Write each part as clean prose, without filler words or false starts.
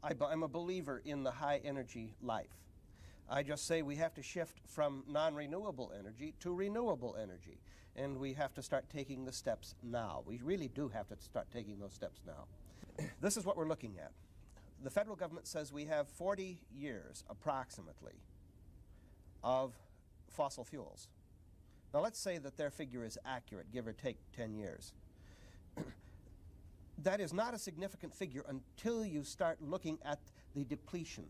I'm a believer in the high energy life. I just say we have to shift from non-renewable energy to renewable energy. And we have to start taking the steps now. We really do have to start taking those steps now. This is what we're looking at. The federal government says we have 40 years, approximately, of fossil fuels. Now let's say that their figure is accurate, give or take 10 years. That is not a significant figure until you start looking at the depletion,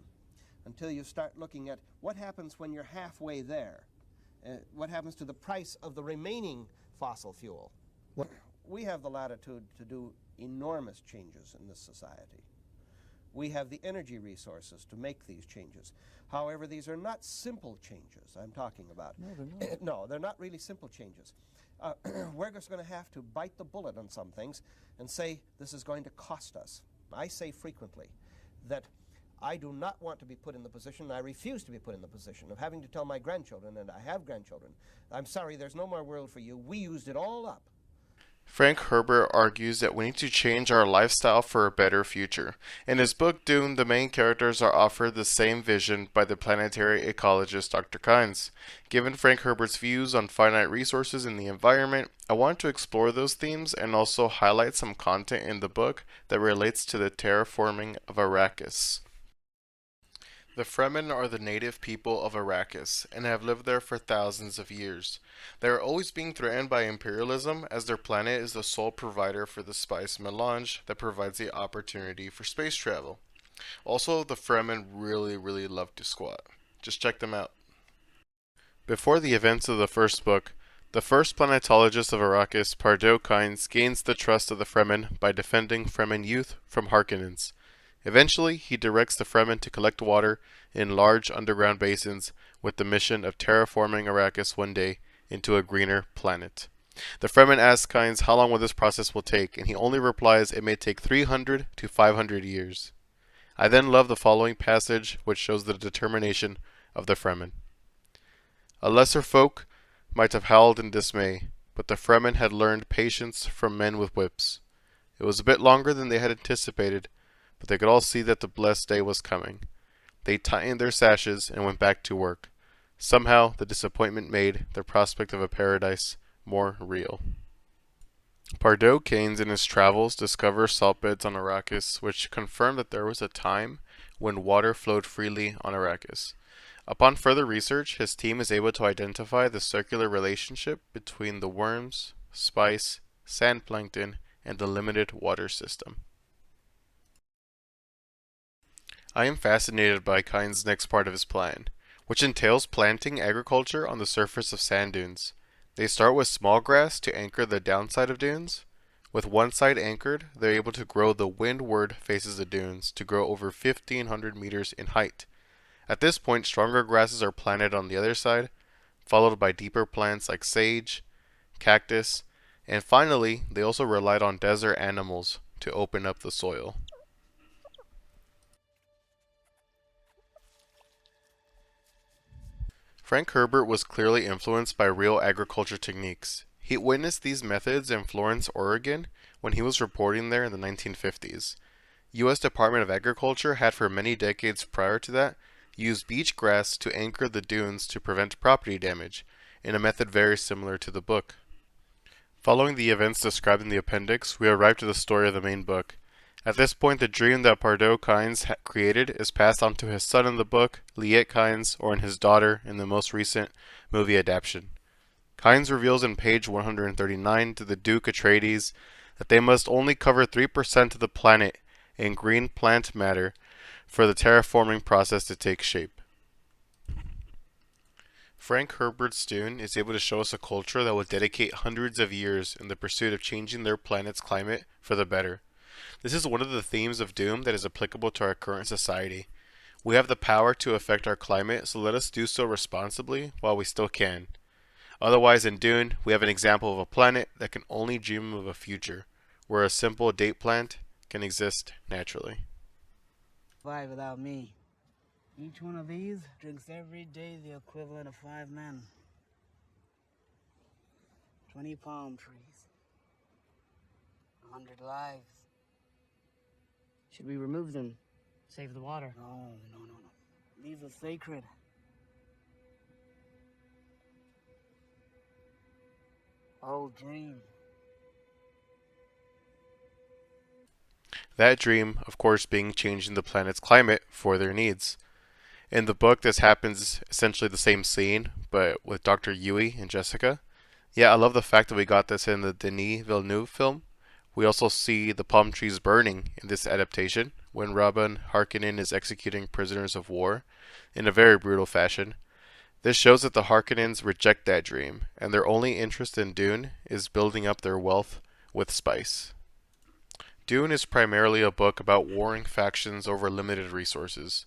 until you start looking at what happens when you're halfway there, what happens to the price of the remaining fossil fuel. We have the latitude to do enormous changes in this society. We have the energy resources to make these changes. However, these are not simple changes I'm talking about. No, they're not. No, they're not really simple changes. We're just going to have to bite the bullet on some things and say this is going to cost us. I say frequently that I do not want to be put in the position, I refuse to be put in the position of having to tell my grandchildren, and I have grandchildren, I'm sorry, there's no more world for you. We used it all up. Frank Herbert argues that we need to change our lifestyle for a better future. In his book Dune, the main characters are offered the same vision by the planetary ecologist Dr. Kynes. Given Frank Herbert's views on finite resources in the environment, I want to explore those themes and also highlight some content in the book that relates to the terraforming of Arrakis. The Fremen are the native people of Arrakis, and have lived there for thousands of years. They are always being threatened by imperialism, as their planet is the sole provider for the spice melange that provides the opportunity for space travel. Also, the Fremen really love to squat. Just check them out. Before the events of the first book, the first planetologist of Arrakis, Pardo Kynes, gains the trust of the Fremen by defending Fremen youth from Harkonnens. Eventually, he directs the Fremen to collect water in large underground basins with the mission of terraforming Arrakis one day into a greener planet. The Fremen ask Kynes how long will this process will take, and he only replies it may take 300 to 500 years. I then love the following passage, which shows the determination of the Fremen. A lesser folk might have howled in dismay, but the Fremen had learned patience from men with whips. It was a bit longer than they had anticipated, but they could all see that the blessed day was coming. They tightened their sashes and went back to work. Somehow, the disappointment made the prospect of a paradise more real. Pardo Kynes in his travels discovers salt beds on Arrakis, which confirm that there was a time when water flowed freely on Arrakis. Upon further research, his team is able to identify the circular relationship between the worms, spice, sand plankton, and the limited water system. I am fascinated by Kynes' next part of his plan, which entails planting agriculture on the surface of sand dunes. They start with small grass to anchor the downside of dunes. With one side anchored, they're able to grow the windward faces of dunes to grow over 1,500 meters in height. At this point, stronger grasses are planted on the other side, followed by deeper plants like sage, cactus, and finally, they also relied on desert animals to open up the soil. Frank Herbert was clearly influenced by real agriculture techniques. He witnessed these methods in Florence, Oregon, when he was reporting there in the 1950s. U.S. Department of Agriculture had for many decades prior to that used beach grass to anchor the dunes to prevent property damage, in a method very similar to the book. Following the events described in the appendix, we arrive to the story of the main book. At this point, the dream that Pardo Kynes created is passed on to his son in the book, Liet Kynes, or in his daughter in the most recent movie adaptation. Kynes reveals in page 139 to the Duke Atreides that they must only cover 3% of the planet in green plant matter for the terraforming process to take shape. Frank Herbert's Dune is able to show us a culture that will dedicate hundreds of years in the pursuit of changing their planet's climate for the better. This is one of the themes of Dune that is applicable to our current society. We have the power to affect our climate, so let us do so responsibly while we still can. Otherwise, in Dune, we have an example of a planet that can only dream of a future, where a simple date plant can exist naturally. Survive without me. Each one of these drinks every day the equivalent of 5 men. 20 palm trees. 100 lives. Should we remove them Save the water. No. These are sacred. Old dream. That dream, of course, being changing the planet's climate for their needs. In the book, this happens essentially the same scene, but with Dr. Yui and Jessica. Yeah, I love the fact that we got this in the Denis Villeneuve film. We also see the palm trees burning in this adaptation when Robin Harkonnen is executing prisoners of war in a very brutal fashion. This shows that the Harkonnens reject that dream, and their only interest in Dune is building up their wealth with spice. Dune is primarily a book about warring factions over limited resources.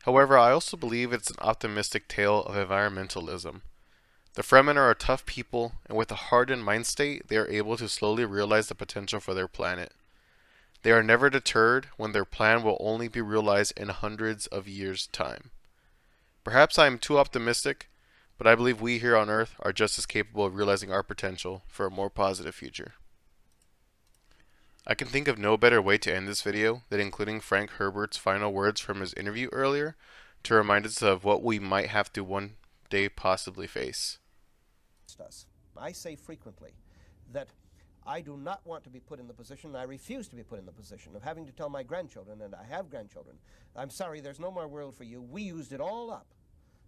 However, I also believe it's an optimistic tale of environmentalism. The Fremen are a tough people, and with a hardened mind state, they are able to slowly realize the potential for their planet. They are never deterred when their plan will only be realized in hundreds of years' time. Perhaps I am too optimistic, but I believe we here on Earth are just as capable of realizing our potential for a more positive future. I can think of no better way to end this video than including Frank Herbert's final words from his interview earlier to remind us of what we might have to one day possibly face. I say frequently that I do not want to be put in the position, I refuse to be put in the position of having to tell my grandchildren, and I have grandchildren, I'm sorry, there's no more world for you, we used it all up.